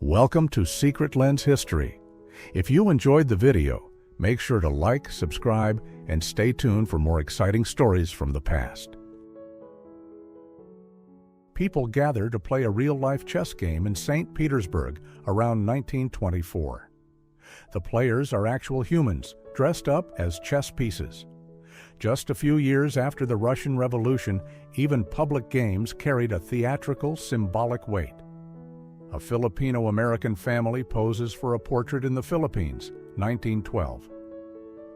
Welcome to Secret Lens History. If you enjoyed the video, make sure to like, subscribe, and stay tuned for more exciting stories from the past. People gather to play a real-life chess game in St. Petersburg around 1924. The players are actual humans, dressed up as chess pieces. Just a few years after the Russian Revolution, even public games carried a theatrical, symbolic weight. A Filipino-American family poses for a portrait in the Philippines, 1912.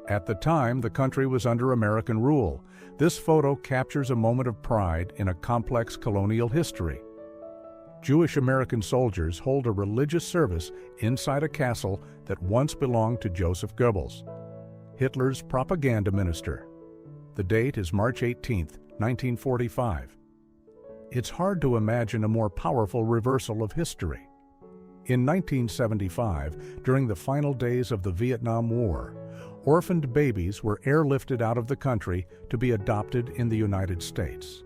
At the time, the country was under American rule. This photo captures a moment of pride in a complex colonial history. Jewish American soldiers hold a religious service inside a castle that once belonged to Joseph Goebbels, Hitler's propaganda minister. The date is March 18, 1945. It's hard to imagine a more powerful reversal of history. In 1975, during the final days of the Vietnam War, orphaned babies were airlifted out of the country to be adopted in the United States.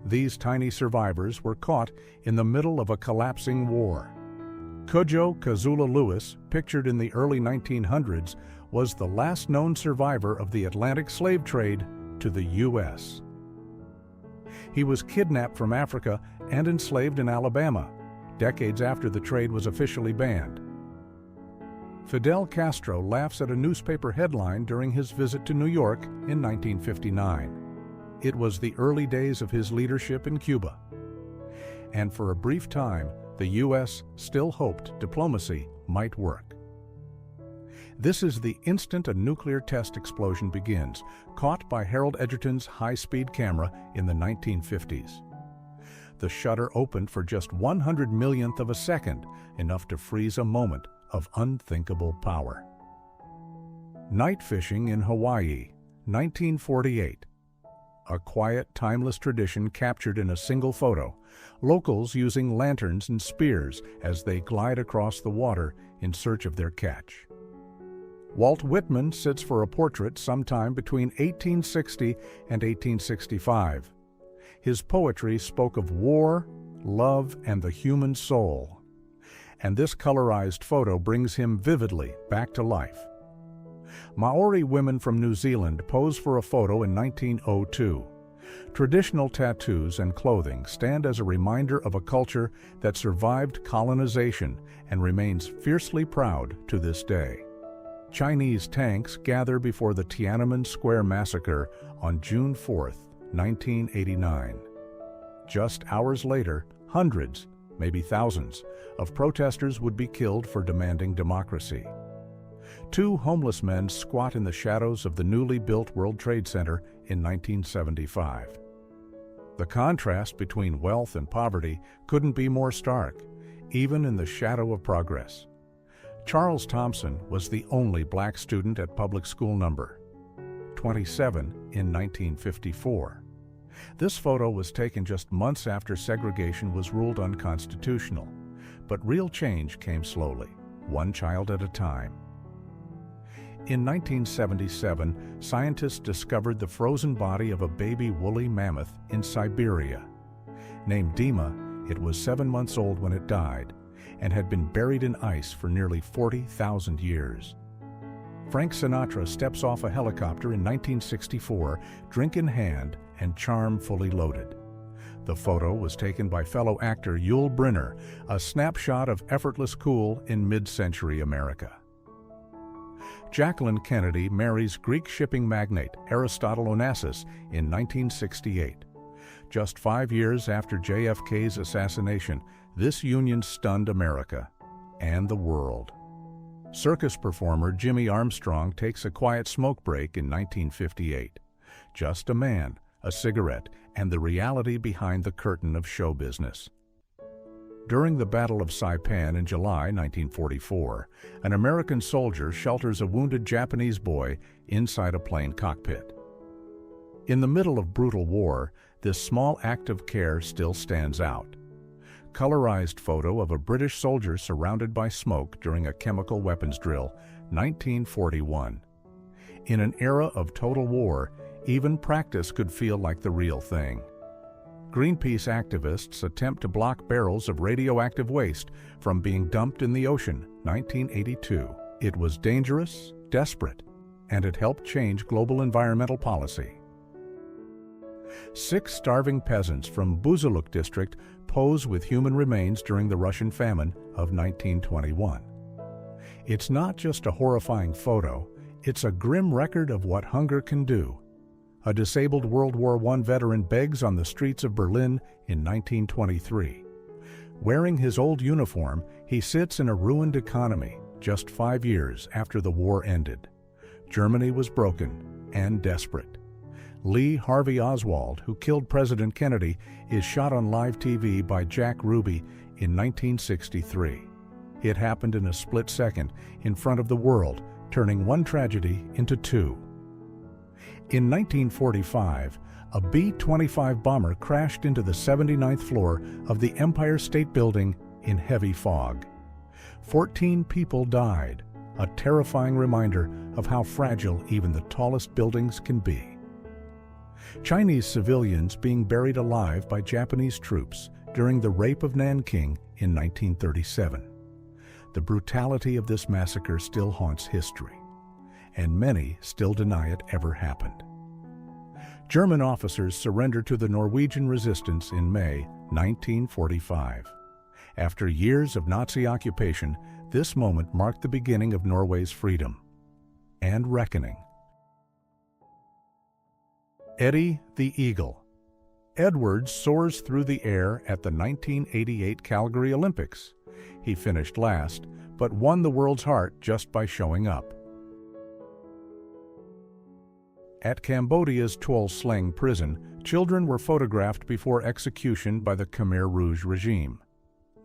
These tiny survivors were caught in the middle of a collapsing war. Cujo Kazula Lewis, pictured in the early 1900s, was the last known survivor of the Atlantic slave trade to the U.S. He was kidnapped from Africa and enslaved in Alabama, decades after the trade was officially banned. Fidel Castro laughs at a newspaper headline during his visit to New York in 1959. It was the early days of his leadership in Cuba. And for a brief time, the U.S. still hoped diplomacy might work. This is the instant a nuclear test explosion begins, caught by Harold Edgerton's high-speed camera in the 1950s. The shutter opened for just 100 millionth of a second, enough to freeze a moment of unthinkable power. Night fishing in Hawaii, 1948. A quiet, timeless tradition captured in a single photo, locals using lanterns and spears as they glide across the water in search of their catch. Walt Whitman sits for a portrait sometime between 1860 and 1865. His poetry spoke of war, love, and the human soul. And this colorized photo brings him vividly back to life. Maori women from New Zealand pose for a photo in 1902. Traditional tattoos and clothing stand as a reminder of a culture that survived colonization and remains fiercely proud to this day. Chinese tanks gather before the Tiananmen Square massacre on June 4, 1989. Just hours later, hundreds, maybe thousands, of protesters would be killed for demanding democracy. Two homeless men squat in the shadows of the newly built World Trade Center in 1975. The contrast between wealth and poverty couldn't be more stark, even in the shadow of progress. Charles Thompson was the only black student at public school number 27 in 1954. This photo was taken just months after segregation was ruled unconstitutional, but real change came slowly, one child at a time. In 1977, scientists discovered the frozen body of a baby woolly mammoth in Siberia. Named Dima, it was 7 months old when it died, and had been buried in ice for nearly 40,000 years. Frank Sinatra steps off a helicopter in 1964, drink in hand and charm fully loaded. The photo was taken by fellow actor Yul Brynner, a snapshot of effortless cool in mid-century America. Jacqueline Kennedy marries Greek shipping magnate Aristotle Onassis in 1968. Just 5 years after JFK's assassination, this union stunned America and the world. Circus performer Jimmy Armstrong takes a quiet smoke break in 1958. Just a man, a cigarette, and the reality behind the curtain of show business. During the Battle of Saipan in July 1944, an American soldier shelters a wounded Japanese boy inside a plane cockpit. In the middle of brutal war, this small act of care still stands out. Colorized photo of a British soldier surrounded by smoke during a chemical weapons drill, 1941. In an era of total war, even practice could feel like the real thing. Greenpeace activists attempt to block barrels of radioactive waste from being dumped in the ocean, 1982. It was dangerous, desperate, and it helped change global environmental policy. 6 starving peasants from Buzuluk district pose with human remains during the Russian famine of 1921. It's not just a horrifying photo, it's a grim record of what hunger can do. A disabled World War I veteran begs on the streets of Berlin in 1923. Wearing his old uniform, he sits in a ruined economy just 5 years after the war ended. Germany was broken and desperate. Lee Harvey Oswald, who killed President Kennedy, is shot on live TV by Jack Ruby in 1963. It happened in a split second in front of the world, turning one tragedy into 2. In 1945, a B-25 bomber crashed into the 79th floor of the Empire State Building in heavy fog. 14 people died, a terrifying reminder of how fragile even the tallest buildings can be. Chinese civilians being buried alive by Japanese troops during the rape of Nanking in 1937. The brutality of this massacre still haunts history, and many still deny it ever happened. German officers surrendered to the Norwegian resistance in May 1945. After years of Nazi occupation, this moment marked the beginning of Norway's freedom and reckoning. Eddie the Eagle. Edwards soars through the air at the 1988 Calgary Olympics. He finished last, but won the world's heart just by showing up. At Cambodia's Tuol Sleng prison, children were photographed before execution by the Khmer Rouge regime.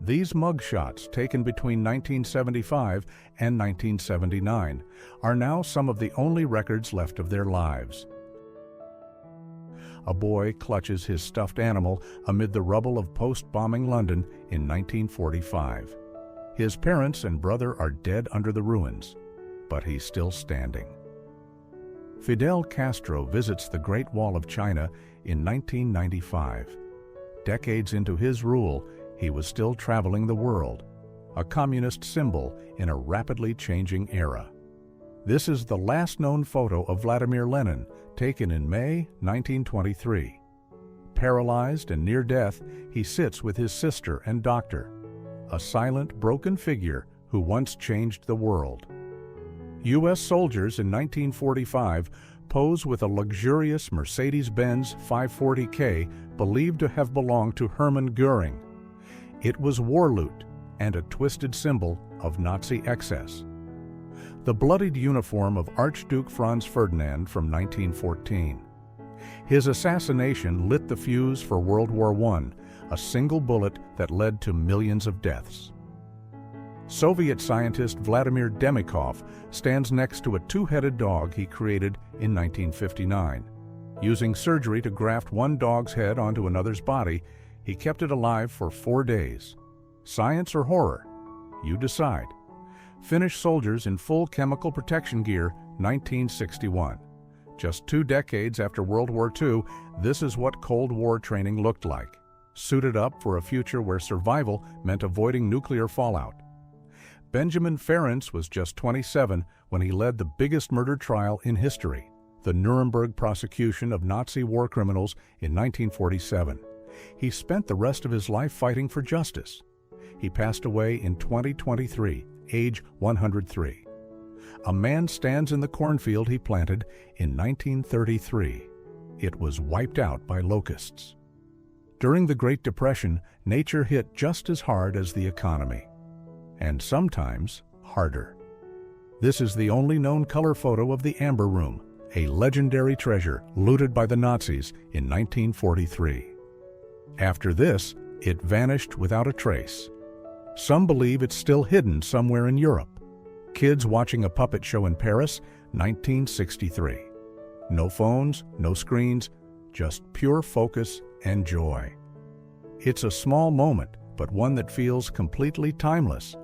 These mugshots, taken between 1975 and 1979, are now some of the only records left of their lives. A boy clutches his stuffed animal amid the rubble of post-bombing London in 1945. His parents and brother are dead under the ruins, but he's still standing. Fidel Castro visits the Great Wall of China in 1995. Decades into his rule, he was still traveling the world, a communist symbol in a rapidly changing era. This is the last known photo of Vladimir Lenin, taken in May 1923. Paralyzed and near death, he sits with his sister and doctor, a silent, broken figure who once changed the world. U.S. soldiers in 1945 pose with a luxurious Mercedes-Benz 540K believed to have belonged to Hermann Göring. It was war loot and a twisted symbol of Nazi excess. The bloodied uniform of Archduke Franz Ferdinand from 1914. His assassination lit the fuse for World War I, a single bullet that led to millions of deaths. Soviet scientist Vladimir Demikov stands next to a two-headed dog he created in 1959. Using surgery to graft one dog's head onto another's body, he kept it alive for 4 days. Science or horror? You decide. Finnish soldiers in full chemical protection gear, 1961. Just 2 decades after World War II, this is what Cold War training looked like. Suited up for a future where survival meant avoiding nuclear fallout. Benjamin Ferencz was just 27 when he led the biggest murder trial in history, the Nuremberg prosecution of Nazi war criminals in 1947. He spent the rest of his life fighting for justice. He passed away in 2023, age 103. A man stands in the cornfield he planted in 1933. It was wiped out by locusts. During the Great Depression, nature hit just as hard as the economy, and sometimes harder. This is the only known color photo of the Amber Room, a legendary treasure looted by the Nazis in 1943. After this, it vanished without a trace. Some believe it's still hidden somewhere in Europe. Kids watching a puppet show in Paris, 1963. No phones, no screens, just pure focus and joy. It's a small moment, but one that feels completely timeless.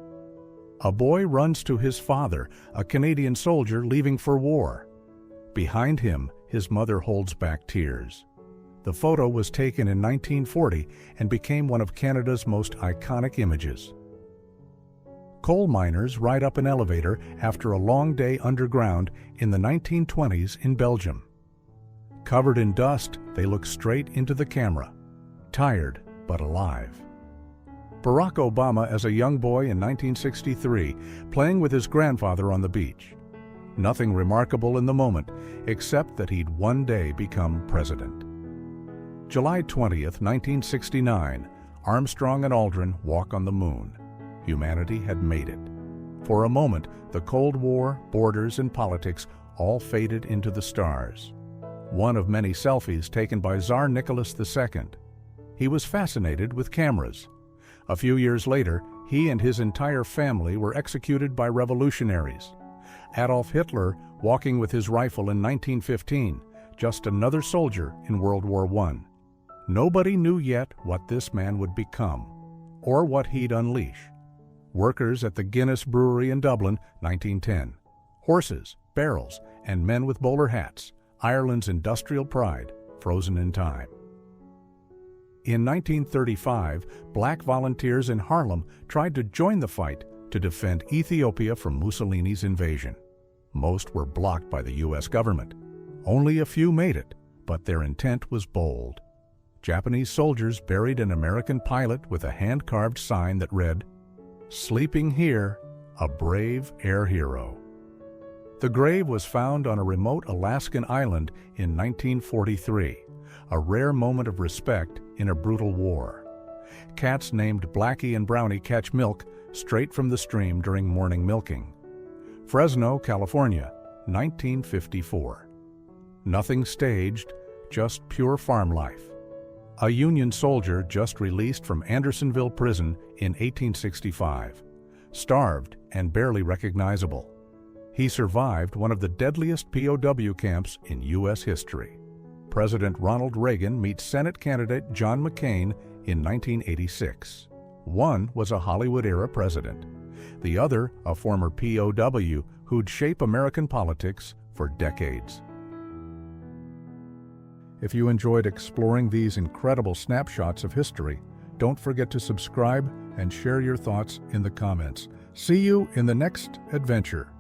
A boy runs to his father, a Canadian soldier leaving for war. Behind him, his mother holds back tears. The photo was taken in 1940 and became one of Canada's most iconic images. Coal miners ride up an elevator after a long day underground in the 1920s in Belgium. Covered in dust, they look straight into the camera, tired but alive. Barack Obama as a young boy in 1963, playing with his grandfather on the beach. Nothing remarkable in the moment, except that he'd one day become president. July 20th, 1969, Armstrong and Aldrin walk on the moon. Humanity had made it. For a moment, the Cold War, borders, and politics all faded into the stars. One of many selfies taken by Tsar Nicholas II. He was fascinated with cameras. A few years later, he and his entire family were executed by revolutionaries. Adolf Hitler walking with his rifle in 1915, just another soldier in World War I. Nobody knew yet what this man would become, or what he'd unleash. Workers at the Guinness Brewery in Dublin, 1910. Horses, barrels, and men with bowler hats, Ireland's industrial pride, frozen in time. In 1935, black volunteers in Harlem tried to join the fight to defend Ethiopia from Mussolini's invasion. Most were blocked by the U.S. government. Only a few made it, but their intent was bold. Japanese soldiers buried an American pilot with a hand-carved sign that read, "Sleeping here, a brave air hero." The grave was found on a remote Alaskan island in 1943, a rare moment of respect in a brutal war. Cats named Blackie and Brownie catch milk straight from the stream during morning milking. Fresno, California, 1954. Nothing staged, just pure farm life. A Union soldier just released from Andersonville Prison in 1865, starved and barely recognizable. He survived one of the deadliest POW camps in U.S. history. President Ronald Reagan meets Senate candidate John McCain in 1986. One was a Hollywood-era president. The other, a former POW who'd shape American politics for decades. If you enjoyed exploring these incredible snapshots of history, don't forget to subscribe and share your thoughts in the comments. See you in the next adventure.